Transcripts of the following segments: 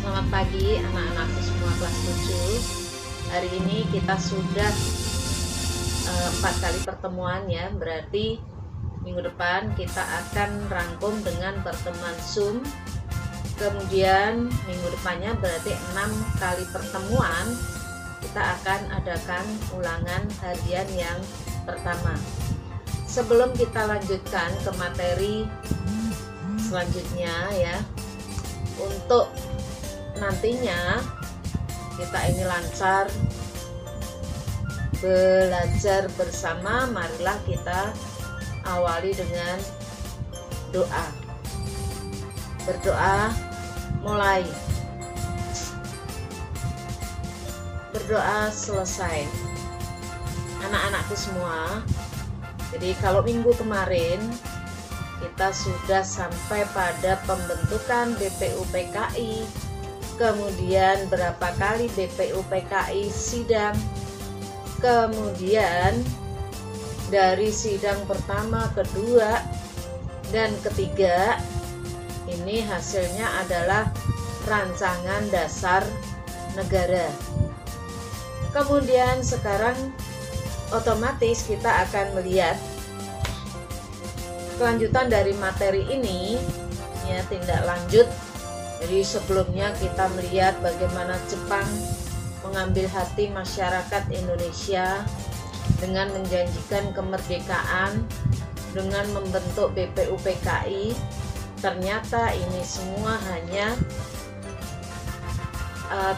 Selamat pagi anak-anakku semua kelas 7. Hari ini kita sudah 4 kali pertemuan ya. Berarti minggu depan kita akan rangkum dengan pertemuan Zoom. Kemudian minggu depannya berarti 6 kali pertemuan kita akan adakan ulangan harian yang pertama. Sebelum kita lanjutkan ke materi selanjutnya ya, untuk nantinya kita ini lancar belajar bersama, marilah kita awali dengan doa. Berdoa, mulai. Berdoa, selesai. Anak-anakku semua, jadi kalau minggu kemarin kita sudah sampai pada pembentukan BPUPKI, kemudian berapa kali BPUPKI sidang, kemudian dari sidang pertama, kedua, dan ketiga, ini hasilnya adalah rancangan dasar negara. Kemudian sekarang otomatis kita akan melihat kelanjutan dari materi ini ya, tindak lanjut. Jadi sebelumnya kita melihat bagaimana Jepang mengambil hati masyarakat Indonesia dengan menjanjikan kemerdekaan, dengan membentuk BPUPKI. Ternyata ini semua hanya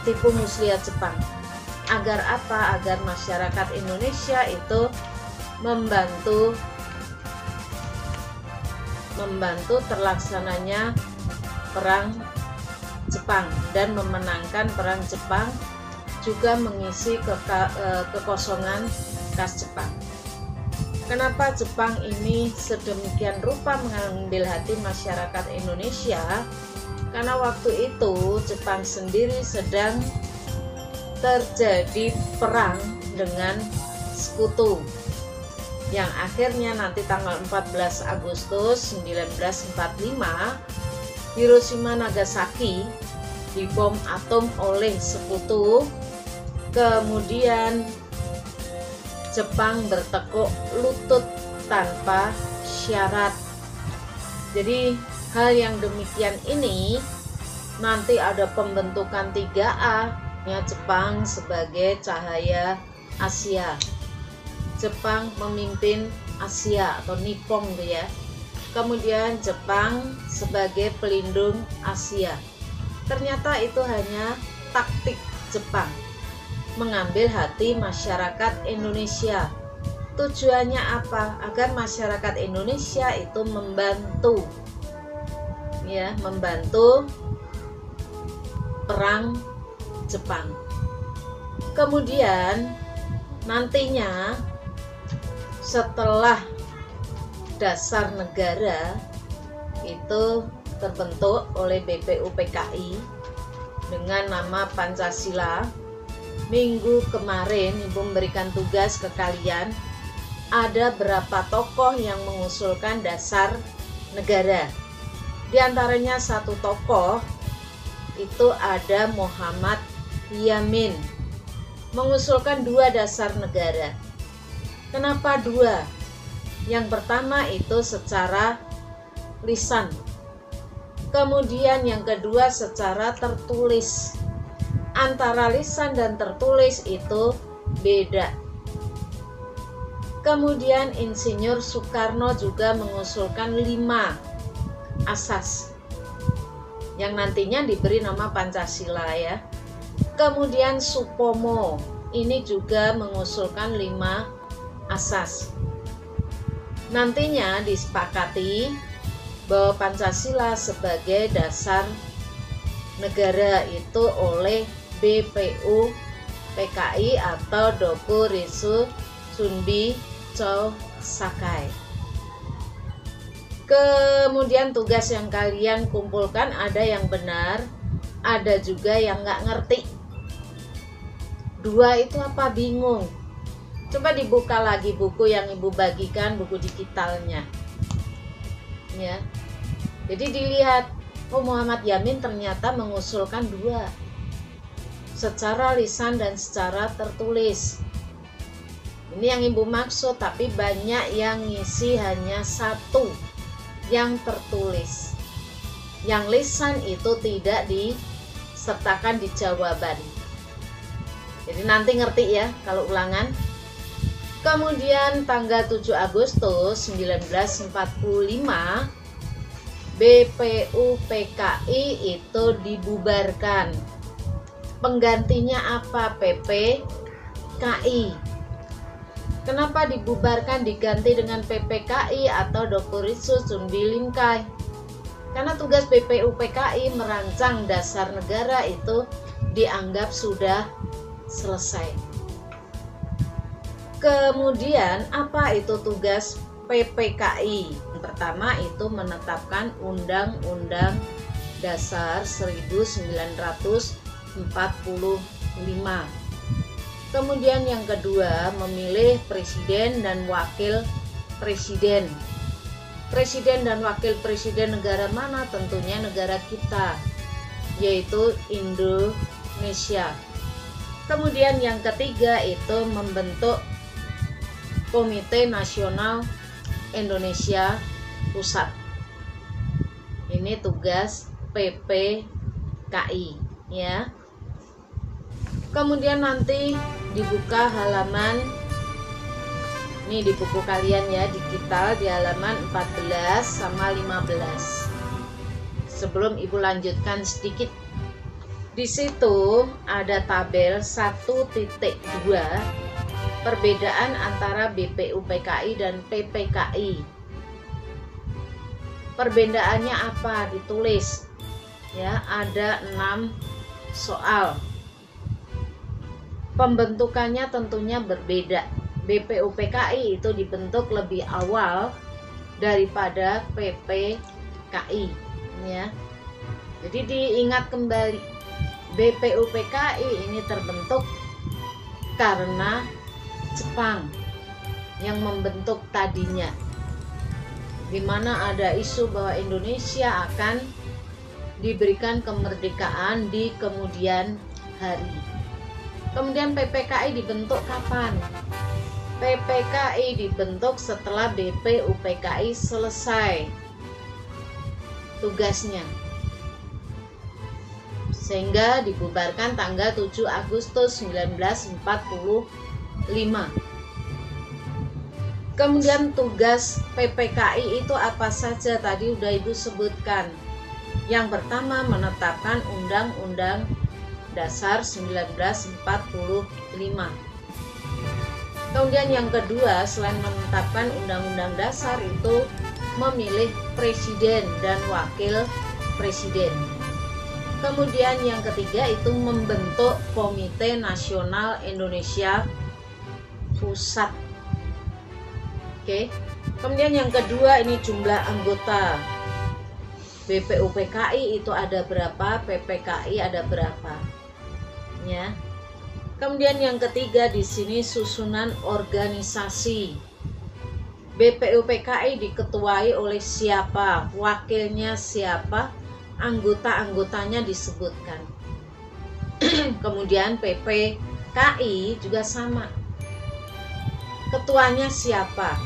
tipu muslihat Jepang. Agar apa? Agar masyarakat Indonesia itu membantu terlaksananya perang Jepang dan memenangkan perang Jepang, juga mengisi kekosongan kas Jepang. Kenapa Jepang ini sedemikian rupa mengambil hati masyarakat Indonesia? Karena waktu itu Jepang sendiri sedang terjadi perang dengan sekutu, yang akhirnya nanti tanggal 14 Agustus 1945 Hiroshima Nagasaki dibom atom oleh sekutu. Kemudian Jepang bertekuk lutut tanpa syarat. Jadi hal yang demikian ini nanti ada pembentukan 3A ya, Jepang sebagai cahaya Asia. Jepang memimpin Asia atau Nippon ya. Kemudian Jepang sebagai pelindung Asia. Ternyata itu hanya taktik Jepang mengambil hati masyarakat Indonesia. Tujuannya apa? Agar masyarakat Indonesia itu membantu ya, membantu perang Jepang. Kemudian nantinya setelah dasar negara itu terbentuk oleh BPUPKI dengan nama Pancasila. Minggu kemarin Ibu memberikan tugas ke kalian, ada berapa tokoh yang mengusulkan dasar negara. Di antaranya satu tokoh itu ada Muhammad Yamin, mengusulkan 2 dasar negara. Kenapa 2? Yang pertama itu secara lisan, kemudian yang kedua secara tertulis. Antara lisan dan tertulis itu beda. Kemudian Insinyur Soekarno juga mengusulkan 5 asas yang nantinya diberi nama Pancasila ya. Kemudian Supomo ini juga mengusulkan 5 asas. Nantinya disepakati bahwa Pancasila sebagai dasar negara itu oleh BPUPKI atau Dokuritsu Sunbi Chou Sakai. Kemudian tugas yang kalian kumpulkan ada yang benar, ada juga yang nggak ngerti. 2 itu apa? Bingung. Coba dibuka lagi buku yang Ibu bagikan, buku digitalnya. Ya. Jadi dilihat Oh, Muhammad Yamin ternyata mengusulkan 2, secara lisan dan secara tertulis. Ini yang Ibu maksud, tapi banyak yang ngisi hanya 1 yang tertulis. Yang lisan itu tidak disertakan di jawaban. Jadi nanti ngerti ya kalau ulangan. Kemudian tanggal 7 Agustus 1945 BPUPKI itu dibubarkan. Penggantinya apa? PPKI. Kenapa dibubarkan diganti dengan PPKI atau Dokuritsu Sunbilingkai? Karena tugas BPUPKI merancang dasar negara itu dianggap sudah selesai. Kemudian apa itu tugas PPKI? Yang pertama itu menetapkan Undang-Undang Dasar 1945. Kemudian yang kedua, memilih presiden dan wakil presiden. Presiden dan wakil presiden negara mana? Tentunya negara kita, yaitu Indonesia. Kemudian yang ketiga itu membentuk Komite Nasional Indonesia Pusat. Ini tugas PPKI ya. Kemudian nanti dibuka halaman ini di buku kalian ya, digital di halaman 14 sama 15. Sebelum Ibu lanjutkan sedikit, di situ ada tabel 1.2 perbedaan antara BPUPKI dan PPKI. Perbedaannya apa? Ditulis ya, ada 6 soal. Pembentukannya tentunya berbeda. BPUPKI itu dibentuk lebih awal daripada PPKI ya. Jadi diingat kembali, BPUPKI ini terbentuk karena Jepang yang membentuk tadinya, di mana ada isu bahwa Indonesia akan diberikan kemerdekaan di kemudian hari. Kemudian PPKI dibentuk kapan? PPKI dibentuk setelah BPUPKI selesai tugasnya, sehingga dibubarkan tanggal 7 Agustus 1945. Kemudian tugas PPKI itu apa saja? Tadi udah Ibu sebutkan. Yang pertama, menetapkan Undang-Undang Dasar 1945. Kemudian yang kedua, selain menetapkan Undang-Undang Dasar itu memilih presiden dan wakil presiden. Kemudian yang ketiga itu membentuk Komite Nasional Indonesia Pusat. Oke. Kemudian yang kedua ini jumlah anggota. BPUPKI itu ada berapa? PPKI ada berapa? Ya. Kemudian yang ketiga di sini susunan organisasi. BPUPKI diketuai oleh siapa? Wakilnya siapa? Anggota-anggotanya disebutkan. Kemudian PPKI juga sama. Ketuanya siapa?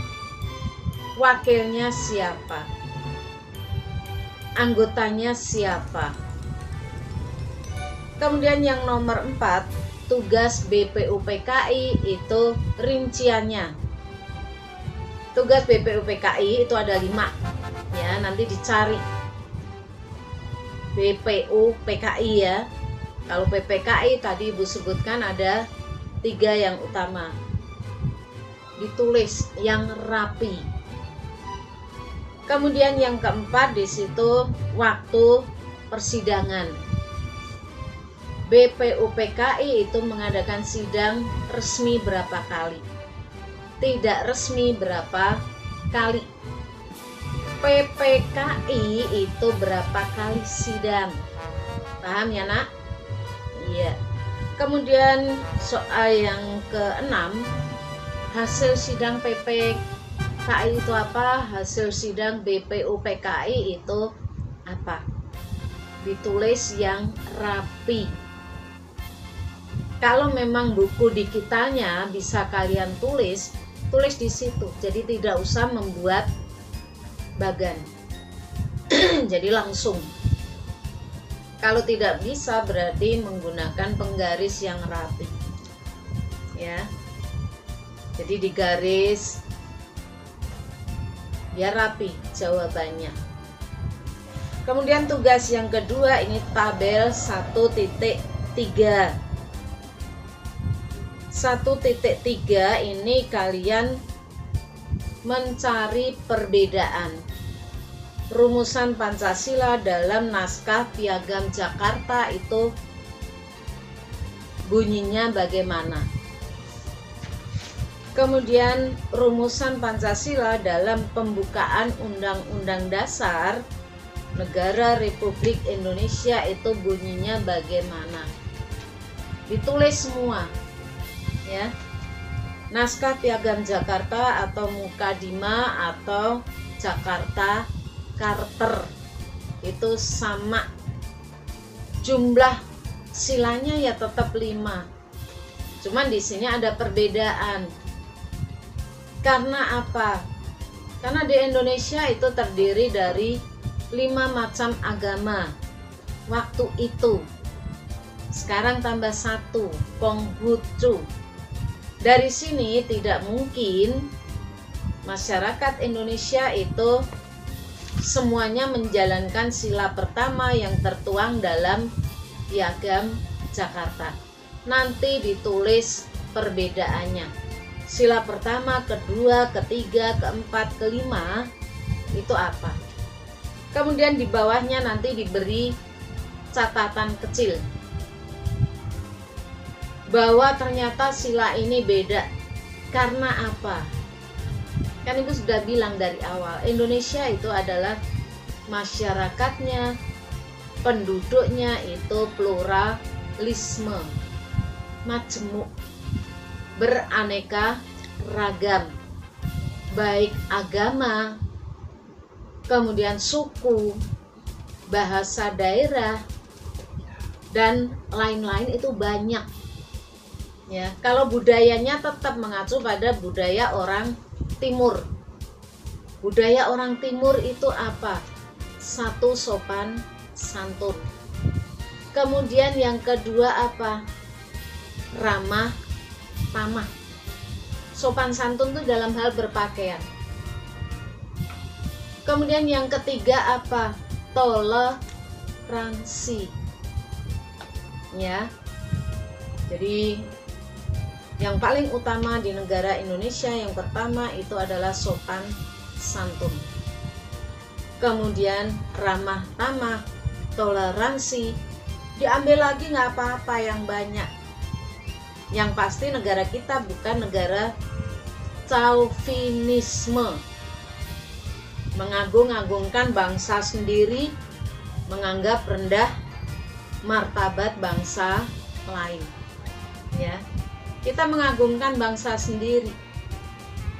Wakilnya siapa? Anggotanya siapa? Kemudian yang nomor 4, tugas BPUPKI itu rinciannya. Tugas BPUPKI itu ada 5 ya, nanti dicari BPUPKI ya. Kalau PPKI tadi Ibu sebutkan ada 3 yang utama. Ditulis yang rapi. Kemudian yang keempat di situ waktu persidangan. BPUPKI itu mengadakan sidang resmi berapa kali? Tidak resmi berapa kali? PPKI itu berapa kali sidang? Paham ya nak? Iya. Kemudian soal yang ke-6, hasil sidang PPKI itu apa? Hasil sidang BPUPKI itu apa? ditulis yang rapi. Kalau memang buku digitalnya bisa kalian tulis di situ. Jadi tidak usah membuat bagan. Jadi langsung. Kalau tidak bisa berarti menggunakan penggaris yang rapi. Ya. Jadi digaris biar rapi jawabannya. Kemudian tugas yang kedua ini tabel 1.3. 1.3 ini kalian mencari perbedaan rumusan Pancasila dalam naskah Piagam Jakarta itu bunyinya bagaimana. Kemudian rumusan Pancasila dalam pembukaan Undang-Undang Dasar Negara Republik Indonesia itu bunyinya bagaimana. Ditulis semua. Ya, naskah Piagam Jakarta atau Mukadimah atau Jakarta Charter itu sama, jumlah silanya ya tetap 5, cuman di sini ada perbedaan. Karena apa? Karena di Indonesia itu terdiri dari 5 macam agama waktu itu. Sekarang tambah 1, Konghucu. Dari sini tidak mungkin masyarakat Indonesia itu semuanya menjalankan sila pertama yang tertuang dalam Piagam Jakarta. Nanti ditulis perbedaannya. Sila pertama, kedua, ketiga, keempat, kelima itu apa. Kemudian di bawahnya nanti diberi catatan kecil bahwa ternyata sila ini beda. Karena apa? Kan Ibu sudah bilang dari awal, Indonesia itu adalah masyarakatnya, penduduknya itu pluralisme, majemuk, beraneka ragam, baik agama, kemudian suku, bahasa daerah, dan lain-lain itu banyak. Ya, kalau budayanya tetap mengacu pada budaya orang Timur. Budaya orang Timur itu apa? 1, sopan santun. Kemudian yang kedua apa? Ramah tamah. Sopan santun itu dalam hal berpakaian. Kemudian yang ketiga apa? Toleransi. Ya. Jadi yang paling utama di negara Indonesia yang pertama itu adalah sopan santun. Kemudian ramah tamah, toleransi. Diambil lagi nggak apa-apa yang banyak. Yang pasti negara kita bukan negara chauvinisme, mengagung-agungkan bangsa sendiri, menganggap rendah martabat bangsa lain. Ya, kita mengagungkan bangsa sendiri,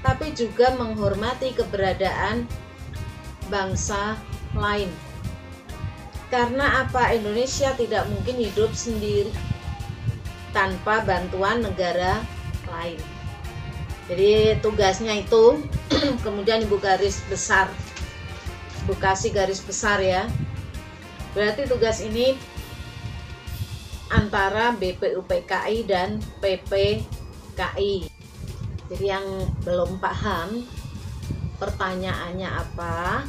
tapi juga menghormati keberadaan bangsa lain. Karena apa? Indonesia tidak mungkin hidup sendiri tanpa bantuan negara lain. Jadi tugasnya itu kemudian Ibu garis besar, Ibu kasih garis besar ya. Berarti tugas ini antara BPUPKI dan PPKI. Jadi yang belum paham pertanyaannya apa,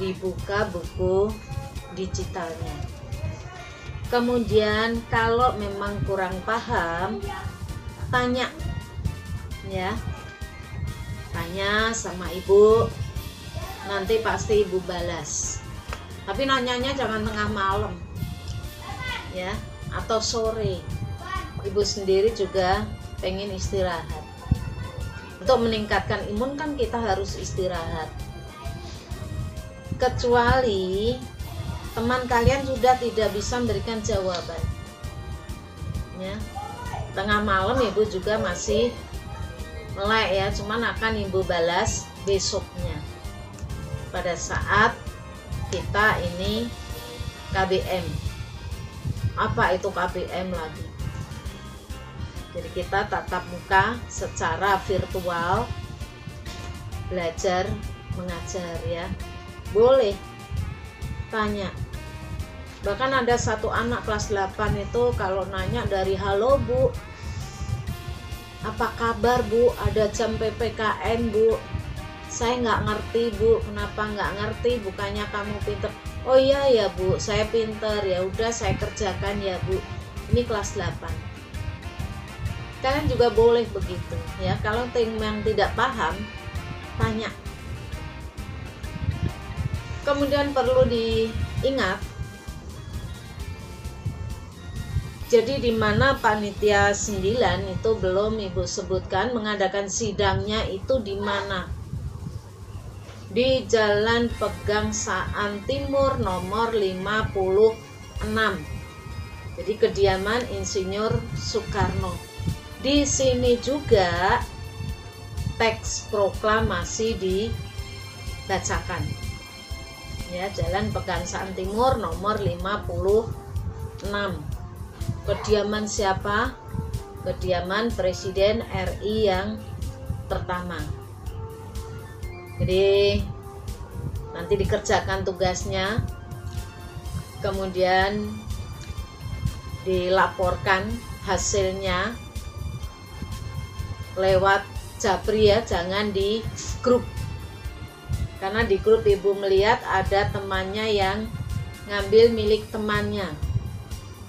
dibuka buku digitalnya. Kemudian kalau memang kurang paham, tanya ya, tanya sama Ibu, nanti pasti Ibu balas. Tapi nanyanya jangan tengah malam ya, atau sore. Ibu sendiri juga pengen istirahat. Untuk meningkatkan imun kan kita harus istirahat. Kecuali teman kalian sudah tidak bisa memberikan jawaban ya, tengah malam Ibu juga masih melek ya, cuman akan Ibu balas besoknya pada saat kita ini KBM. Apa itu KBM lagi? Jadi kita tatap muka secara virtual, belajar mengajar ya. Boleh tanya. Bahkan ada satu anak kelas 8 itu kalau nanya dari halo Bu, apa kabar Bu, ada jam PPKN Bu, saya nggak ngerti Bu, kenapa nggak ngerti, bukannya kamu pinter. Oh iya ya Bu, saya pinter, ya udah saya kerjakan ya Bu. Ini kelas 8. Kalian juga boleh begitu ya. Kalau tim yang tidak paham, tanya. Kemudian perlu diingat, jadi di mana panitia 9 itu belum Ibu sebutkan mengadakan sidangnya itu di mana? Di Jalan Pegangsaan Timur nomor 56. Jadi kediaman Insinyur Soekarno. Di sini juga teks proklamasi dibacakan. Ya, Jalan Pegangsaan Timur nomor 56. Kediaman siapa? Kediaman Presiden RI yang pertama. Jadi nanti dikerjakan tugasnya, kemudian dilaporkan hasilnya lewat Japri ya, jangan di grup. Karena di grup Ibu melihat ada temannya yang ngambil milik temannya.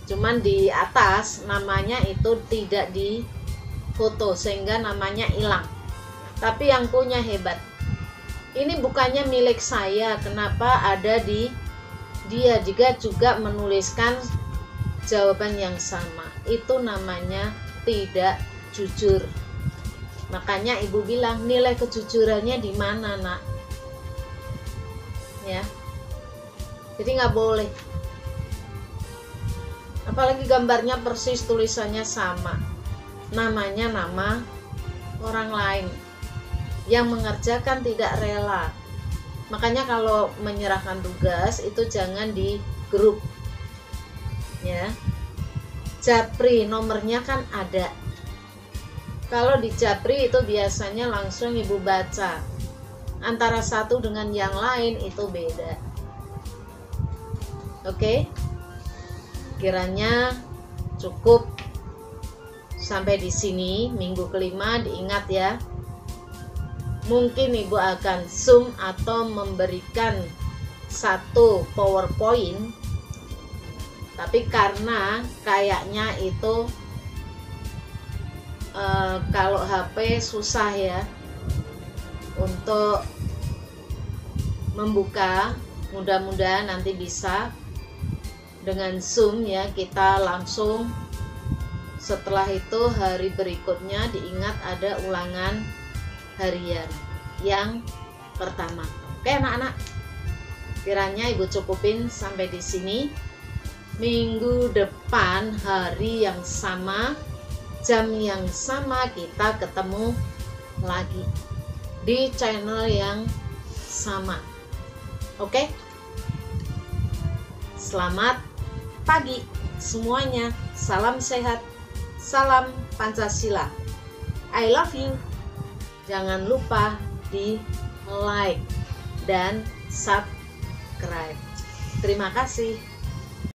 Cuman di atas namanya itu tidak di foto sehingga namanya hilang. Tapi yang punya hebat. Ini bukannya milik saya, kenapa ada di dia? Jika juga menuliskan jawaban yang sama, itu namanya tidak jujur. Makanya Ibu bilang nilai kejujurannya di mana Nak? Ya, jadi nggak boleh. Apalagi gambarnya persis, tulisannya sama, namanya nama orang lain yang mengerjakan tidak rela. Makanya kalau menyerahkan tugas itu jangan di grup ya. Japri nomornya kan ada. Kalau di Japri itu biasanya langsung Ibu baca, antara satu dengan yang lain itu beda. Oke? Kiranya cukup sampai di sini. Minggu kelima diingat ya. Mungkin Ibu akan zoom atau memberikan satu PowerPoint, tapi karena kayaknya itu kalau HP susah ya untuk membuka. Mudah-mudahan nanti bisa dengan Zoom ya, kita langsung setelah itu hari berikutnya diingat ada ulangan harian yang pertama. Oke anak-anak, kiranya Ibu cukupin sampai di sini. Minggu depan hari yang sama, jam yang sama kita ketemu lagi di channel yang sama. Oke? Selamat pagi semuanya. Salam sehat. Salam Pancasila. I love you. Jangan lupa di like dan subscribe. Terima kasih.